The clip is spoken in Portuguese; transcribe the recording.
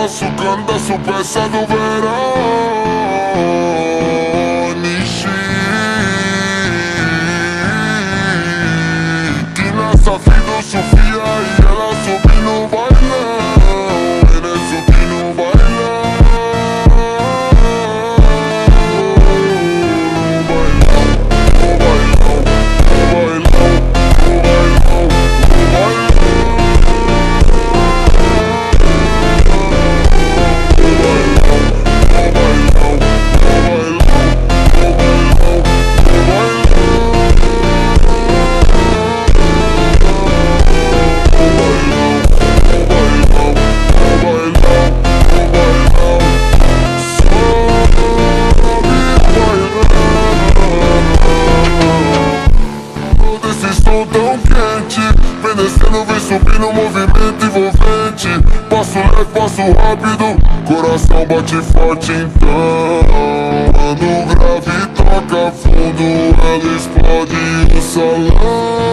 ela sugando a supeça do verão. Safrido Sofia e ela subi no bailão. Ele subi no bailão. No bailão, no bailão, no bailão, no bailão, tão quente, vem descendo, vem subindo, movimento envolvente. Passo leve, passo rápido, coração bate forte então. Quando o grave toca fundo, ela explode o salão.